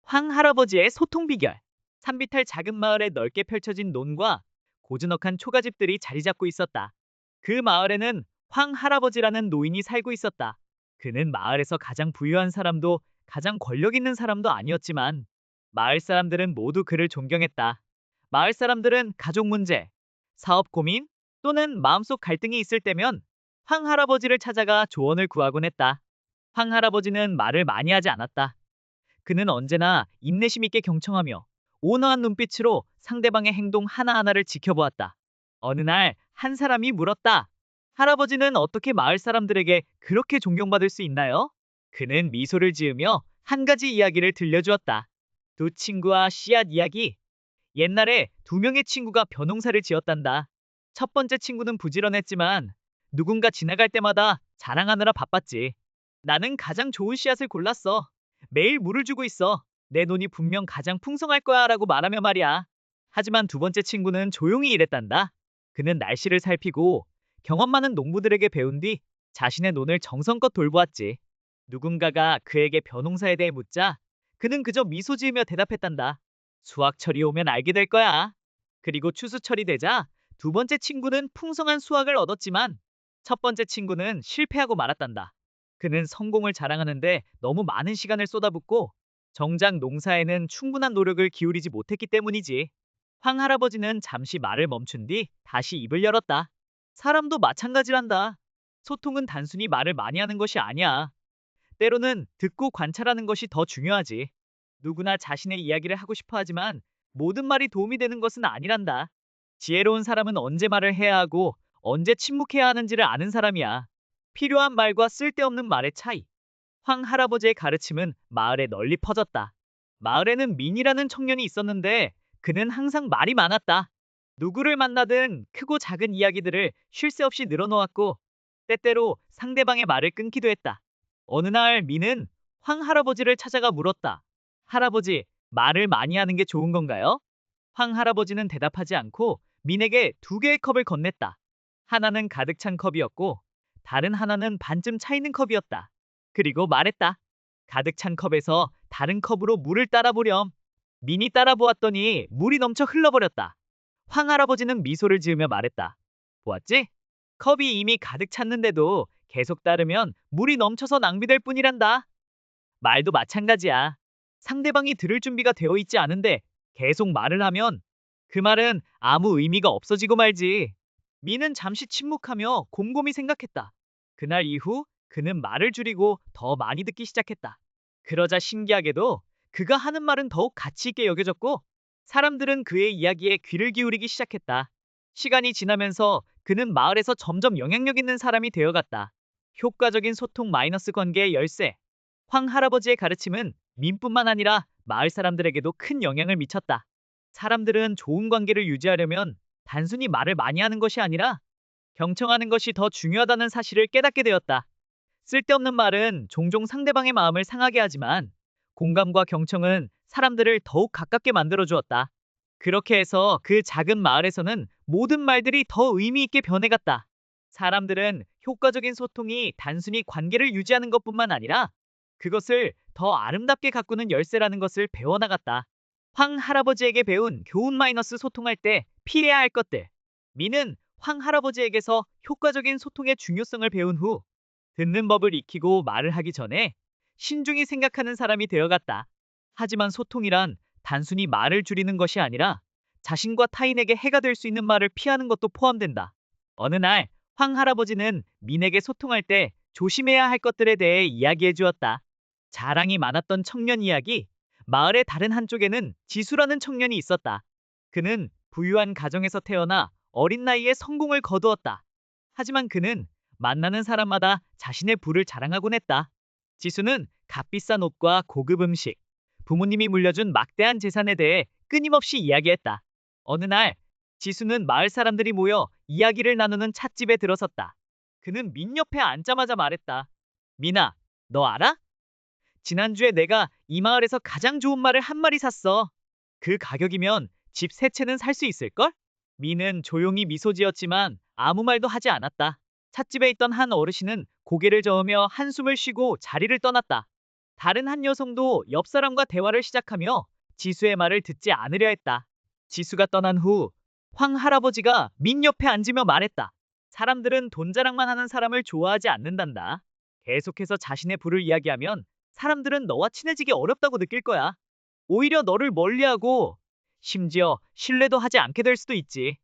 황 할아버지의 소통 비결. 산비탈 작은 마을에 넓게 펼쳐진 논과 고즈넉한 초가집들이 자리 잡고 있었다. 그 마을에는 황 할아버지라는 노인이 살고 있었다. 그는 마을에서 가장 부유한 사람도 가장 권력 있는 사람도 아니었지만 마을 사람들은 모두 그를 존경했다. 마을 사람들은 가족 문제, 사업 고민 또는 마음속 갈등이 있을 때면 황 할아버지를 찾아가 조언을 구하곤 했다. 황 할아버지는 말을 많이 하지 않았다. 그는 언제나 인내심 있게 경청하며 온화한 눈빛으로 상대방의 행동 하나하나를 지켜보았다. 어느 날 한 사람이 물었다. 할아버지는 어떻게 마을 사람들에게 그렇게 존경받을 수 있나요? 그는 미소를 지으며 한 가지 이야기를 들려주었다. 두 친구와 씨앗 이야기. 옛날에 두 명의 친구가 벼농사를 지었단다. 첫 번째 친구는 부지런했지만 누군가 지나갈 때마다 자랑하느라 바빴지. 나는 가장 좋은 씨앗을 골랐어. 매일 물을 주고 있어. 내 논이 분명 가장 풍성할 거야 라고 말하며 말이야. 하지만 두 번째 친구는 조용히 일했단다. 그는 날씨를 살피고 경험 많은 농부들에게 배운 뒤 자신의 논을 정성껏 돌보았지. 누군가가 그에게 벼농사에 대해 묻자 그는 그저 미소 지으며 대답했단다. 수확철이 오면 알게 될 거야. 그리고 추수철이 되자 두 번째 친구는 풍성한 수확을 얻었지만 첫 번째 친구는 실패하고 말았단다. 그는 성공을 자랑하는데 너무 많은 시간을 쏟아붓고 정작 농사에는 충분한 노력을 기울이지 못했기 때문이지. 황 할아버지는 잠시 말을 멈춘 뒤 다시 입을 열었다. 사람도 마찬가지란다. 소통은 단순히 말을 많이 하는 것이 아니야. 때로는 듣고 관찰하는 것이 더 중요하지. 누구나 자신의 이야기를 하고 싶어 하지만 모든 말이 도움이 되는 것은 아니란다. 지혜로운 사람은 언제 말을 해야 하고 언제 침묵해야 하는지를 아는 사람이야. 필요한 말과 쓸데없는 말의 차이. 황 할아버지의 가르침은 마을에 널리 퍼졌다. 마을에는 민이라는 청년이 있었는데 그는 항상 말이 많았다. 누구를 만나든 크고 작은 이야기들을 쉴 새 없이 늘어놓았고 때때로 상대방의 말을 끊기도 했다. 어느 날 민은 황 할아버지를 찾아가 물었다. 할아버지, 말을 많이 하는 게 좋은 건가요? 황 할아버지는 대답하지 않고 민에게 두 개의 컵을 건넸다. 하나는 가득 찬 컵이었고 다른 하나는 반쯤 차 있는 컵이었다. 그리고 말했다. 가득 찬 컵에서 다른 컵으로 물을 따라 보렴. 민이 따라 보았더니 물이 넘쳐 흘러버렸다. 황 할아버지는 미소를 지으며 말했다. 보았지? 컵이 이미 가득 찼는데도 계속 따르면 물이 넘쳐서 낭비될 뿐이란다. 말도 마찬가지야. 상대방이 들을 준비가 되어 있지 않은데 계속 말을 하면 그 말은 아무 의미가 없어지고 말지. 미는 잠시 침묵하며 곰곰이 생각했다. 그날 이후 그는 말을 줄이고 더 많이 듣기 시작했다. 그러자 신기하게도 그가 하는 말은 더욱 가치 있게 여겨졌고 사람들은 그의 이야기에 귀를 기울이기 시작했다. 시간이 지나면서 그는 마을에서 점점 영향력 있는 사람이 되어갔다. 효과적인 소통 마이너스 관계의 열쇠. 황 할아버지의 가르침은 민뿐만 아니라 마을 사람들에게도 큰 영향을 미쳤다. 사람들은 좋은 관계를 유지하려면 단순히 말을 많이 하는 것이 아니라 경청하는 것이 더 중요하다는 사실을 깨닫게 되었다. 쓸데없는 말은 종종 상대방의 마음을 상하게 하지만 공감과 경청은 사람들을 더욱 가깝게 만들어 주었다. 그렇게 해서 그 작은 마을에서는 모든 말들이 더 의미 있게 변해갔다. 사람들은 효과적인 소통이 단순히 관계를 유지하는 것뿐만 아니라 그것을 더 아름답게 가꾸는 열쇠라는 것을 배워나갔다. 황 할아버지에게 배운 교훈 마이너스 소통할 때 피해야 할 것들. 미는 황 할아버지에게서 효과적인 소통의 중요성을 배운 후 듣는 법을 익히고 말을 하기 전에 신중히 생각하는 사람이 되어갔다. 하지만 소통이란 단순히 말을 줄이는 것이 아니라 자신과 타인에게 해가 될 수 있는 말을 피하는 것도 포함된다. 어느 날 황 할아버지는 민에게 소통할 때 조심해야 할 것들에 대해 이야기해 주었다. 자랑이 많았던 청년 이야기. 마을의 다른 한쪽에는 지수라는 청년이 있었다. 그는 부유한 가정에서 태어나 어린 나이에 성공을 거두었다. 하지만 그는 만나는 사람마다 자신의 부를 자랑하곤 했다. 지수는 값비싼 옷과 고급 음식, 부모님이 물려준 막대한 재산에 대해 끊임없이 이야기했다. 어느 날 지수는 마을 사람들이 모여 이야기를 나누는 찻집에 들어섰다. 그는 민 옆에 앉자마자 말했다. 민아, 너 알아? 지난주에 내가 이 마을에서 가장 좋은 말을 한 마리 샀어. 그 가격이면 집 세 채는 살 수 있을걸? 미는 조용히 미소 지었지만 아무 말도 하지 않았다. 찻집에 있던 한 어르신은 고개를 저으며 한숨을 쉬고 자리를 떠났다. 다른 한 여성도 옆 사람과 대화를 시작하며 지수의 말을 듣지 않으려 했다. 지수가 떠난 후 황 할아버지가 민 옆에 앉으며 말했다. 사람들은 돈 자랑만 하는 사람을 좋아하지 않는단다. 계속해서 자신의 부를 이야기하면 사람들은 너와 친해지기 어렵다고 느낄 거야. 오히려 너를 멀리하고 심지어 신뢰도 하지 않게 될 수도 있지.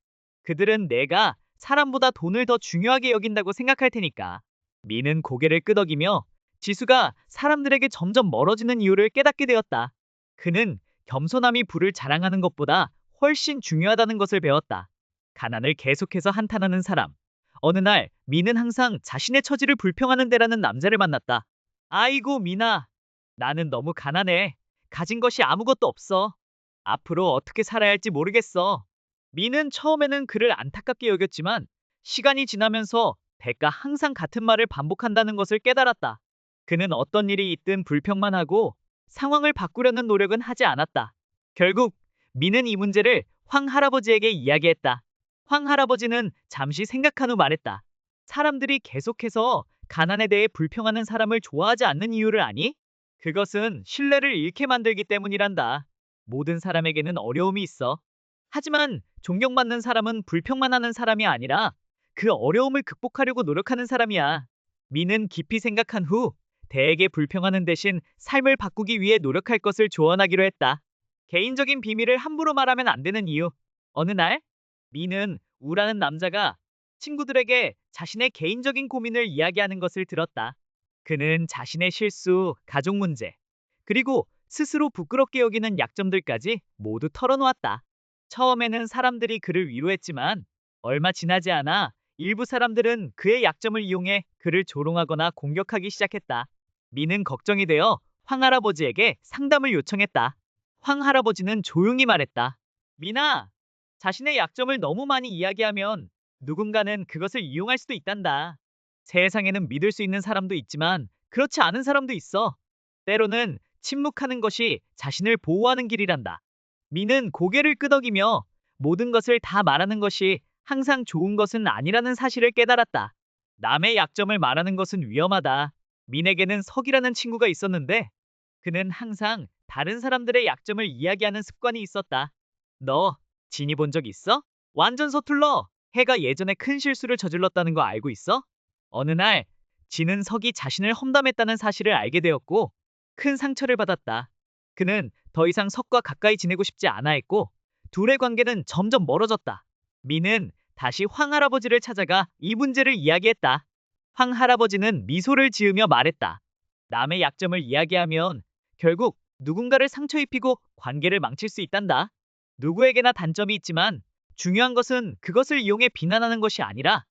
그들은 내가 사람보다 돈을 더 중요하게 여긴다고 생각할 테니까. 미는 고개를 끄덕이며 지수가 사람들에게 점점 멀어지는 이유를 깨닫게 되었다. 그는 겸손함이 부를 자랑하는 것보다 훨씬 중요하다는 것을 배웠다. 가난을 계속해서 한탄하는 사람. 어느 날 미는 항상 자신의 처지를 불평하는 데라는 남자를 만났다. 아이고 미나, 나는 너무 가난해. 가진 것이 아무것도 없어. 앞으로 어떻게 살아야 할지 모르겠어. 미는 처음에는 그를 안타깝게 여겼지만 시간이 지나면서 대가 항상 같은 말을 반복한다는 것을 깨달았다. 그는 어떤 일이 있든 불평만 하고 상황을 바꾸려는 노력은 하지 않았다. 결국 미는 이 문제를 황 할아버지에게 이야기했다. 황 할아버지는 잠시 생각한 후 말했다. 사람들이 계속해서 가난에 대해 불평하는 사람을 좋아하지 않는 이유를 아니? 그것은 신뢰를 잃게 만들기 때문이란다. 모든 사람에게는 어려움이 있어. 하지만 존경받는 사람은 불평만 하는 사람이 아니라 그 어려움을 극복하려고 노력하는 사람이야. 미는 깊이 생각한 후 대에게 불평하는 대신 삶을 바꾸기 위해 노력할 것을 조언하기로 했다. 개인적인 비밀을 함부로 말하면 안 되는 이유. 어느 날 미는 우라는 남자가 친구들에게 자신의 개인적인 고민을 이야기하는 것을 들었다. 그는 자신의 실수, 가족 문제, 그리고 스스로 부끄럽게 여기는 약점들까지 모두 털어놓았다. 처음에는 사람들이 그를 위로했지만 얼마 지나지 않아 일부 사람들은 그의 약점을 이용해 그를 조롱하거나 공격하기 시작했다. 미는 걱정이 되어 황 할아버지에게 상담을 요청했다. 황 할아버지는 조용히 말했다. 미나, 자신의 약점을 너무 많이 이야기하면 누군가는 그것을 이용할 수도 있단다. 세상에는 믿을 수 있는 사람도 있지만 그렇지 않은 사람도 있어. 때로는 침묵하는 것이 자신을 보호하는 길이란다. 미는 고개를 끄덕이며 모든 것을 다 말하는 것이 항상 좋은 것은 아니라는 사실을 깨달았다. 남의 약점을 말하는 것은 위험하다. 민에게는 석이라는 친구가 있었는데 그는 항상 다른 사람들의 약점을 이야기하는 습관이 있었다. 너 진이 본 적 있어? 완전 서툴러. 해가 예전에 큰 실수를 저질렀다는 거 알고 있어? 어느 날 진은 석이 자신을 험담했다는 사실을 알게 되었고 큰 상처를 받았다. 그는 더 이상 석과 가까이 지내고 싶지 않아 했고 둘의 관계는 점점 멀어졌다. 미는 다시 황 할아버지를 찾아가 이 문제를 이야기했다. 황 할아버지는 미소를 지으며 말했다. 남의 약점을 이야기하면 결국 누군가를 상처 입히고 관계를 망칠 수 있단다. 누구에게나 단점이 있지만 중요한 것은 그것을 이용해 비난하는 것이 아니라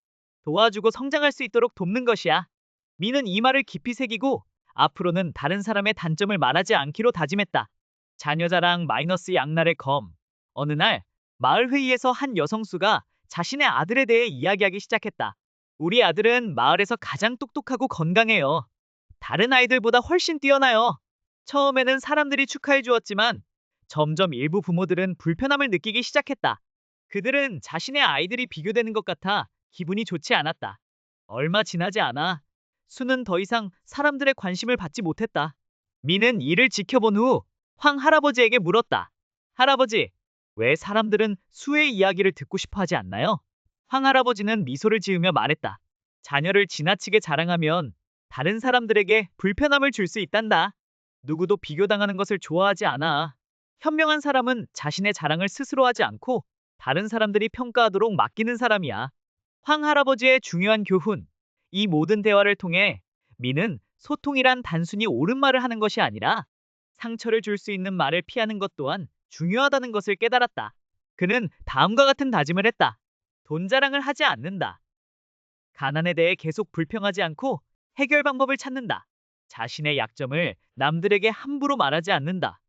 도와주고 성장할 수 있도록 돕는 것이야. 미는 이 말을 깊이 새기고 앞으로는 다른 사람의 단점을 말하지 않기로 다짐했다. 자녀 자랑 마이너스 양날의 검. 어느 날 마을 회의에서 한 여성수가 자신의 아들에 대해 이야기하기 시작했다. 우리 아들은 마을에서 가장 똑똑하고 건강해요. 다른 아이들보다 훨씬 뛰어나요. 처음에는 사람들이 축하해 주었지만 점점 일부 부모들은 불편함을 느끼기 시작했다. 그들은 자신의 아이들이 비교되는 것 같아 기분이 좋지 않았다. 얼마 지나지 않아 수는 더 이상 사람들의 관심을 받지 못했다. 미는 이를 지켜본 후 황 할아버지에게 물었다. 할아버지, 왜 사람들은 수의 이야기를 듣고 싶어 하지 않나요? 황 할아버지는 미소를 지으며 말했다. 자녀를 지나치게 자랑하면 다른 사람들에게 불편함을 줄 수 있단다. 누구도 비교당하는 것을 좋아하지 않아. 현명한 사람은 자신의 자랑을 스스로 하지 않고 다른 사람들이 평가하도록 맡기는 사람이야. 황 할아버지의 중요한 교훈. 이 모든 대화를 통해 미는 소통이란 단순히 옳은 말을 하는 것이 아니라 상처를 줄 수 있는 말을 피하는 것 또한 중요하다는 것을 깨달았다. 그는 다음과 같은 다짐을 했다. 돈 자랑을 하지 않는다. 가난에 대해 계속 불평하지 않고 해결 방법을 찾는다. 자신의 약점을 남들에게 함부로 말하지 않는다.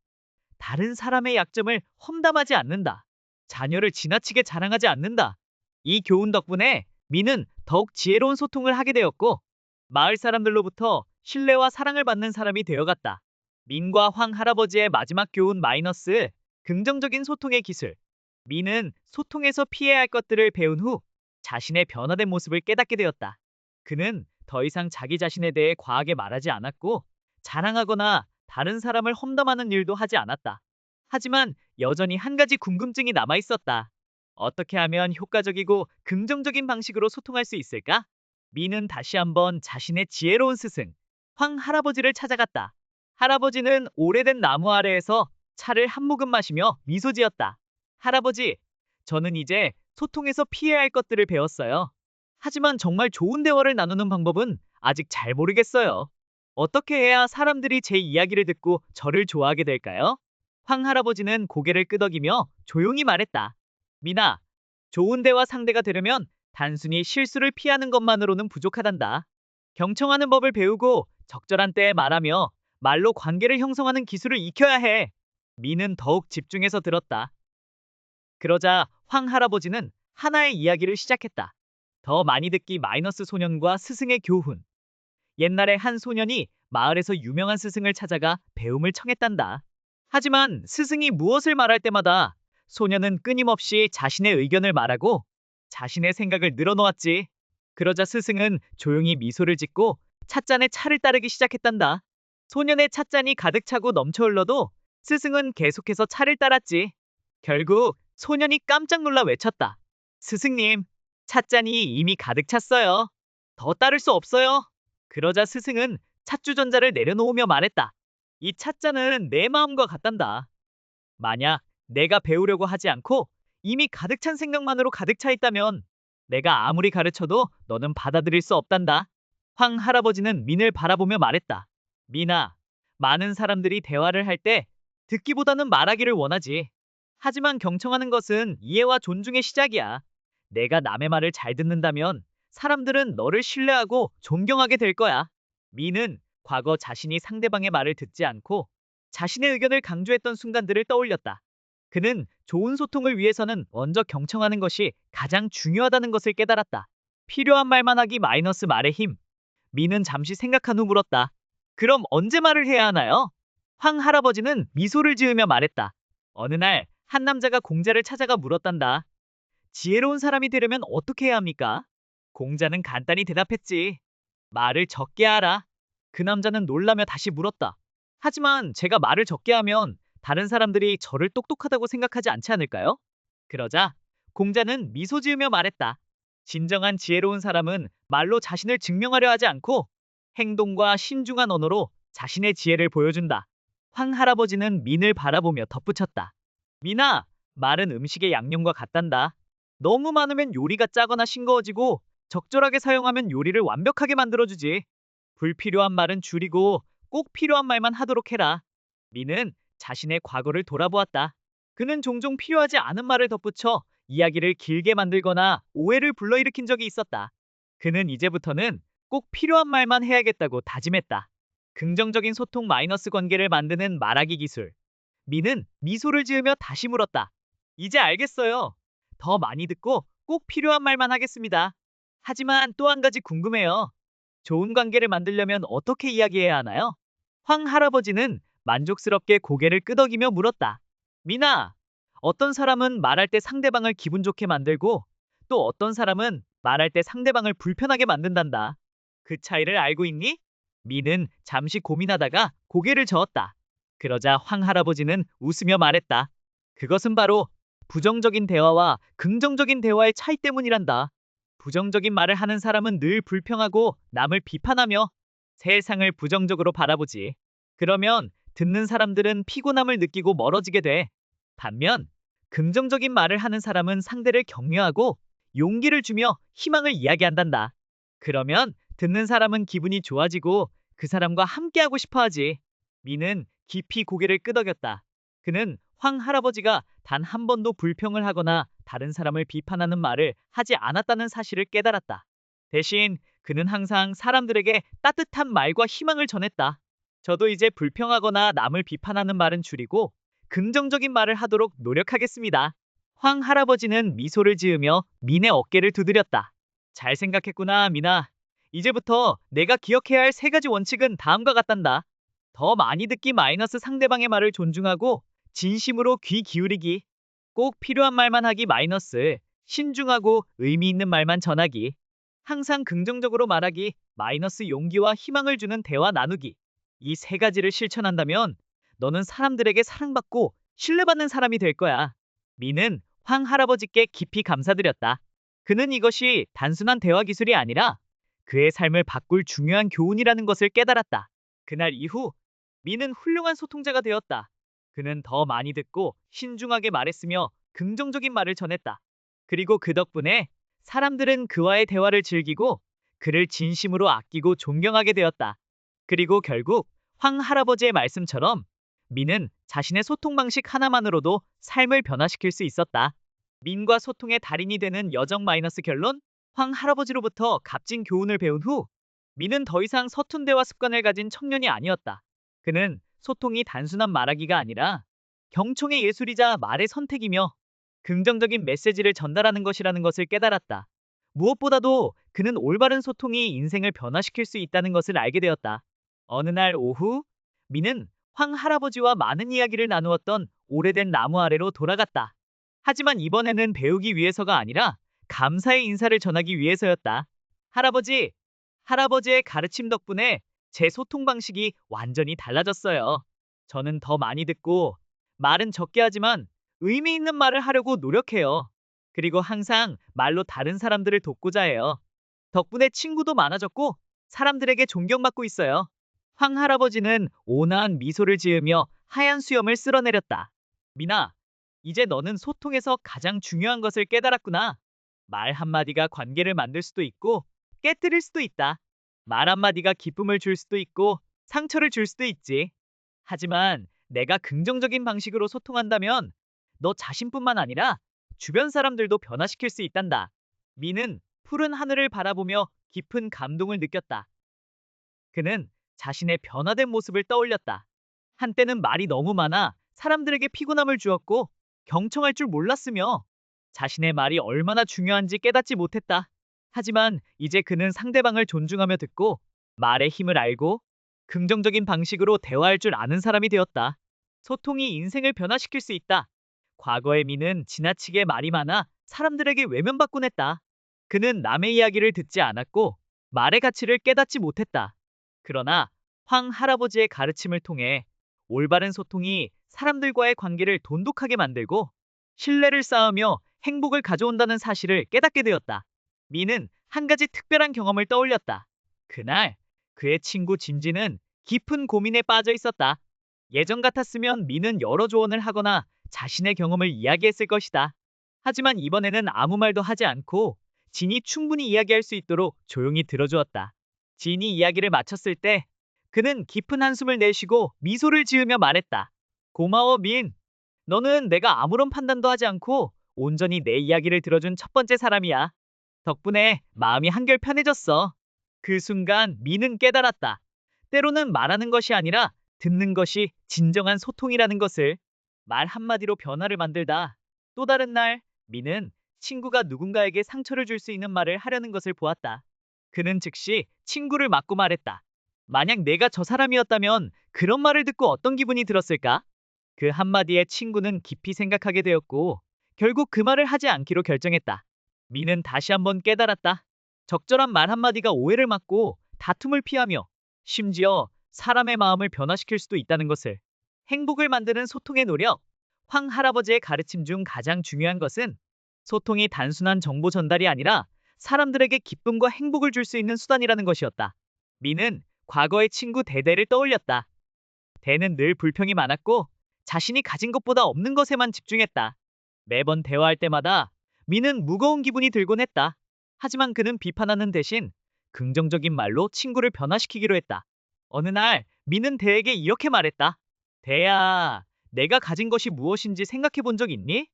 다른 사람의 약점을 험담하지 않는다. 자녀를 지나치게 자랑하지 않는다. 이 교훈 덕분에 미는 더욱 지혜로운 소통을 하게 되었고 마을 사람들로부터 신뢰와 사랑을 받는 사람이 되어갔다. 민과 황 할아버지의 마지막 교훈 마이너스 긍정적인 소통의 기술. 민은 소통에서 피해야 할 것들을 배운 후 자신의 변화된 모습을 깨닫게 되었다. 그는 더 이상 자기 자신에 대해 과하게 말하지 않았고 자랑하거나 다른 사람을 험담하는 일도 하지 않았다. 하지만 여전히 한 가지 궁금증이 남아 있었다. 어떻게 하면 효과적이고 긍정적인 방식으로 소통할 수 있을까? 미는 다시 한번 자신의 지혜로운 스승, 황 할아버지를 찾아갔다. 할아버지는 오래된 나무 아래에서 차를 한 모금 마시며 미소 지었다. 할아버지, 저는 이제 소통에서 피해야 할 것들을 배웠어요. 하지만 정말 좋은 대화를 나누는 방법은 아직 잘 모르겠어요. 어떻게 해야 사람들이 제 이야기를 듣고 저를 좋아하게 될까요? 황 할아버지는 고개를 끄덕이며 조용히 말했다. 미나, 좋은 대화 상대가 되려면 단순히 실수를 피하는 것만으로는 부족하단다. 경청하는 법을 배우고 적절한 때에 말하며 말로 관계를 형성하는 기술을 익혀야 해. 미는 더욱 집중해서 들었다. 그러자 황 할아버지는 하나의 이야기를 시작했다. 더 많이 듣기 마이너스 소년과 스승의 교훈. 옛날에 한 소년이 마을에서 유명한 스승을 찾아가 배움을 청했단다. 하지만 스승이 무엇을 말할 때마다 소년은 끊임없이 자신의 의견을 말하고 자신의 생각을 늘어놓았지. 그러자 스승은 조용히 미소를 짓고 찻잔에 차를 따르기 시작했단다. 소년의 찻잔이 가득 차고 넘쳐 흘러도 스승은 계속해서 차를 따랐지. 결국 소년이 깜짝 놀라 외쳤다. 스승님, 찻잔이 이미 가득 찼어요. 더 따를 수 없어요. 그러자 스승은 찻주전자를 내려놓으며 말했다. 이 찻잔은 내 마음과 같단다. 만약 내가 배우려고 하지 않고 이미 가득 찬 생각만으로 가득 차 있다면 내가 아무리 가르쳐도 너는 받아들일 수 없단다. 황 할아버지는 민을 바라보며 말했다. 민아, 많은 사람들이 대화를 할 때 듣기보다는 말하기를 원하지. 하지만 경청하는 것은 이해와 존중의 시작이야. 내가 남의 말을 잘 듣는다면 사람들은 너를 신뢰하고 존경하게 될 거야. 미는 과거 자신이 상대방의 말을 듣지 않고 자신의 의견을 강조했던 순간들을 떠올렸다. 그는 좋은 소통을 위해서는 먼저 경청하는 것이 가장 중요하다는 것을 깨달았다. 필요한 말만 하기 마이너스 말의 힘. 미는 잠시 생각한 후 물었다. 그럼 언제 말을 해야 하나요? 황 할아버지는 미소를 지으며 말했다. 어느 날 한 남자가 공자를 찾아가 물었단다. 지혜로운 사람이 되려면 어떻게 해야 합니까? 공자는 간단히 대답했지. 말을 적게 하라. 그 남자는 놀라며 다시 물었다. 하지만 제가 말을 적게 하면 다른 사람들이 저를 똑똑하다고 생각하지 않지 않을까요? 그러자 공자는 미소 지으며 말했다. 진정한 지혜로운 사람은 말로 자신을 증명하려 하지 않고 행동과 신중한 언어로 자신의 지혜를 보여준다. 황 할아버지는 민을 바라보며 덧붙였다. 민아, 말은 음식의 양념과 같단다. 너무 많으면 요리가 짜거나 싱거워지고 적절하게 사용하면 요리를 완벽하게 만들어주지. 불필요한 말은 줄이고 꼭 필요한 말만 하도록 해라. 미는 자신의 과거를 돌아보았다. 그는 종종 필요하지 않은 말을 덧붙여 이야기를 길게 만들거나 오해를 불러일으킨 적이 있었다. 그는 이제부터는 꼭 필요한 말만 해야겠다고 다짐했다. 긍정적인 소통 마이너스 관계를 만드는 말하기 기술. 미는 미소를 지으며 다시 물었다. 이제 알겠어요. 더 많이 듣고 꼭 필요한 말만 하겠습니다. 하지만 또 한 가지 궁금해요. 좋은 관계를 만들려면 어떻게 이야기해야 하나요? 황 할아버지는 만족스럽게 고개를 끄덕이며 물었다. 미나, 어떤 사람은 말할 때 상대방을 기분 좋게 만들고 또 어떤 사람은 말할 때 상대방을 불편하게 만든단다. 그 차이를 알고 있니? 미는 잠시 고민하다가 고개를 저었다. 그러자 황 할아버지는 웃으며 말했다. 그것은 바로 부정적인 대화와 긍정적인 대화의 차이 때문이란다. 부정적인 말을 하는 사람은 늘 불평하고 남을 비판하며 세상을 부정적으로 바라보지. 그러면 듣는 사람들은 피곤함을 느끼고 멀어지게 돼. 반면 긍정적인 말을 하는 사람은 상대를 격려하고 용기를 주며 희망을 이야기한단다. 그러면 듣는 사람은 기분이 좋아지고 그 사람과 함께하고 싶어 하지. 미는 깊이 고개를 끄덕였다. 그는 황 할아버지가 단 한 번도 불평을 하거나 다른 사람을 비판하는 말을 하지 않았다는 사실을 깨달았다. 대신 그는 항상 사람들에게 따뜻한 말과 희망을 전했다. 저도 이제 불평하거나 남을 비판하는 말은 줄이고 긍정적인 말을 하도록 노력하겠습니다. 황 할아버지는 미소를 지으며 민의 어깨를 두드렸다. 잘 생각했구나, 민아. 이제부터 내가 기억해야 할 세 가지 원칙은 다음과 같단다. 더 많이 듣기 마이너스 상대방의 말을 존중하고 진심으로 귀 기울이기. 꼭 필요한 말만 하기 마이너스 신중하고 의미 있는 말만 전하기. 항상 긍정적으로 말하기 마이너스 용기와 희망을 주는 대화 나누기. 이 세 가지를 실천한다면 너는 사람들에게 사랑받고 신뢰받는 사람이 될 거야. 민은 황 할아버지께 깊이 감사드렸다. 그는 이것이 단순한 대화 기술이 아니라 그의 삶을 바꿀 중요한 교훈이라는 것을 깨달았다. 그날 이후 민은 훌륭한 소통자가 되었다. 그는 더 많이 듣고 신중하게 말했으며 긍정적인 말을 전했다. 그리고 그 덕분에 사람들은 그와의 대화를 즐기고 그를 진심으로 아끼고 존경하게 되었다. 그리고 결국 황 할아버지의 말씀처럼 민은 자신의 소통 방식 하나만으로도 삶을 변화시킬 수 있었다. 민과 소통의 달인이 되는 여정 마이너스 결론. 황 할아버지로부터 값진 교훈을 배운 후 민은 더 이상 서툰 대화 습관을 가진 청년이 아니었다. 그는 소통이 단순한 말하기가 아니라 경청의 예술이자 말의 선택이며 긍정적인 메시지를 전달하는 것이라는 것을 깨달았다. 무엇보다도 그는 올바른 소통이 인생을 변화시킬 수 있다는 것을 알게 되었다. 어느 날 오후, 민은 황 할아버지와 많은 이야기를 나누었던 오래된 나무 아래로 돌아갔다. 하지만 이번에는 배우기 위해서가 아니라 감사의 인사를 전하기 위해서였다. 할아버지, 할아버지의 가르침 덕분에 제 소통 방식이 완전히 달라졌어요. 저는 더 많이 듣고 말은 적게 하지만 의미 있는 말을 하려고 노력해요. 그리고 항상 말로 다른 사람들을 돕고자 해요. 덕분에 친구도 많아졌고 사람들에게 존경받고 있어요. 황 할아버지는 온화한 미소를 지으며 하얀 수염을 쓸어내렸다. 미나, 이제 너는 소통에서 가장 중요한 것을 깨달았구나. 말 한마디가 관계를 만들 수도 있고 깨뜨릴 수도 있다. 말 한마디가 기쁨을 줄 수도 있고 상처를 줄 수도 있지. 하지만 내가 긍정적인 방식으로 소통한다면 너 자신뿐만 아니라 주변 사람들도 변화시킬 수 있단다. 미는 푸른 하늘을 바라보며 깊은 감동을 느꼈다. 그는 자신의 변화된 모습을 떠올렸다. 한때는 말이 너무 많아 사람들에게 피곤함을 주었고 경청할 줄 몰랐으며 자신의 말이 얼마나 중요한지 깨닫지 못했다. 하지만 이제 그는 상대방을 존중하며 듣고 말의 힘을 알고 긍정적인 방식으로 대화할 줄 아는 사람이 되었다. 소통이 인생을 변화시킬 수 있다. 과거의 미는 지나치게 말이 많아 사람들에게 외면받곤 했다. 그는 남의 이야기를 듣지 않았고 말의 가치를 깨닫지 못했다. 그러나 황 할아버지의 가르침을 통해 올바른 소통이 사람들과의 관계를 돈독하게 만들고 신뢰를 쌓으며 행복을 가져온다는 사실을 깨닫게 되었다. 미는 한 가지 특별한 경험을 떠올렸다. 그날 그의 친구 진지는 깊은 고민에 빠져 있었다. 예전 같았으면 미는 여러 조언을 하거나 자신의 경험을 이야기했을 것이다. 하지만 이번에는 아무 말도 하지 않고 진이 충분히 이야기할 수 있도록 조용히 들어주었다. 진이 이야기를 마쳤을 때 그는 깊은 한숨을 내쉬고 미소를 지으며 말했다. 고마워, 민. 너는 내가 아무런 판단도 하지 않고 온전히 내 이야기를 들어준 첫 번째 사람이야. 덕분에 마음이 한결 편해졌어. 그 순간 민은 깨달았다. 때로는 말하는 것이 아니라 듣는 것이 진정한 소통이라는 것을. 말 한마디로 변화를 만들다. 또 다른 날, 민은 친구가 누군가에게 상처를 줄 수 있는 말을 하려는 것을 보았다. 그는 즉시 친구를 맞고 말했다. 만약 내가 저 사람이었다면 그런 말을 듣고 어떤 기분이 들었을까? 그 한마디에 친구는 깊이 생각하게 되었고 결국 그 말을 하지 않기로 결정했다. 미는 다시 한번 깨달았다. 적절한 말 한마디가 오해를 막고 다툼을 피하며 심지어 사람의 마음을 변화시킬 수도 있다는 것을. 행복을 만드는 소통의 노력. 황 할아버지의 가르침 중 가장 중요한 것은 소통이 단순한 정보 전달이 아니라 사람들에게 기쁨과 행복을 줄 수 있는 수단이라는 것이었다. 미는 과거의 친구 대대를 떠올렸다. 대는 늘 불평이 많았고 자신이 가진 것보다 없는 것에만 집중했다. 매번 대화할 때마다 미는 무거운 기분이 들곤 했다. 하지만 그는 비판하는 대신 긍정적인 말로 친구를 변화시키기로 했다. 어느 날 미는 대에게 이렇게 말했다. 대야, 내가 가진 것이 무엇인지 생각해 본 적 있니?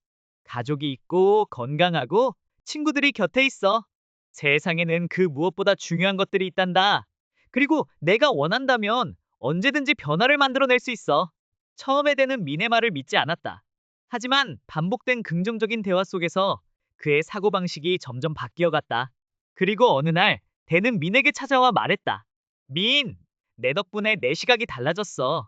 가족이 있고 건강하고 친구들이 곁에 있어. 세상에는 그 무엇보다 중요한 것들이 있단다. 그리고 내가 원한다면 언제든지 변화를 만들어낼 수 있어. 처음에 대는 민의 말을 믿지 않았다. 하지만 반복된 긍정적인 대화 속에서 그의 사고방식이 점점 바뀌어갔다. 그리고 어느 날 대는 민에게 찾아와 말했다. 민, 내 덕분에 내 시각이 달라졌어.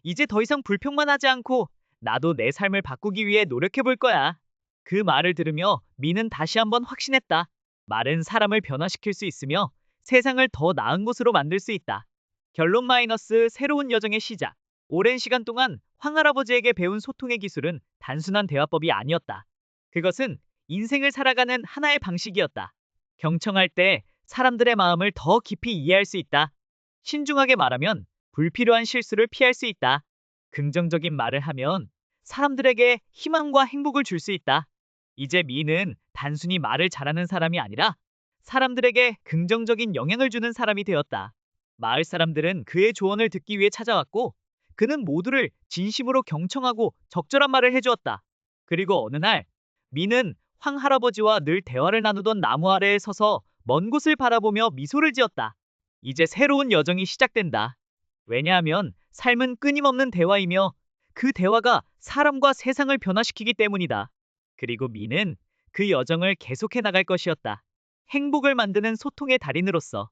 이제 더 이상 불평만 하지 않고 나도 내 삶을 바꾸기 위해 노력해 볼 거야. 그 말을 들으며 민은 다시 한번 확신했다. 말은 사람을 변화시킬 수 있으며 세상을 더 나은 곳으로 만들 수 있다. 결론 마이너스 새로운 여정의 시작. 오랜 시간 동안 황할아버지에게 배운 소통의 기술은 단순한 대화법이 아니었다. 그것은 인생을 살아가는 하나의 방식이었다. 경청할 때 사람들의 마음을 더 깊이 이해할 수 있다. 신중하게 말하면 불필요한 실수를 피할 수 있다. 긍정적인 말을 하면 사람들에게 희망과 행복을 줄 수 있다. 이제 미는 단순히 말을 잘하는 사람이 아니라 사람들에게 긍정적인 영향을 주는 사람이 되었다. 마을 사람들은 그의 조언을 듣기 위해 찾아왔고, 그는 모두를 진심으로 경청하고 적절한 말을 해주었다. 그리고 어느 날, 미는 황 할아버지와 늘 대화를 나누던 나무 아래에 서서 먼 곳을 바라보며 미소를 지었다. 이제 새로운 여정이 시작된다. 왜냐하면 삶은 끊임없는 대화이며 그 대화가 사람과 세상을 변화시키기 때문이다. 그리고 미는 그 여정을 계속해 나갈 것이었다. 행복을 만드는 소통의 달인으로서.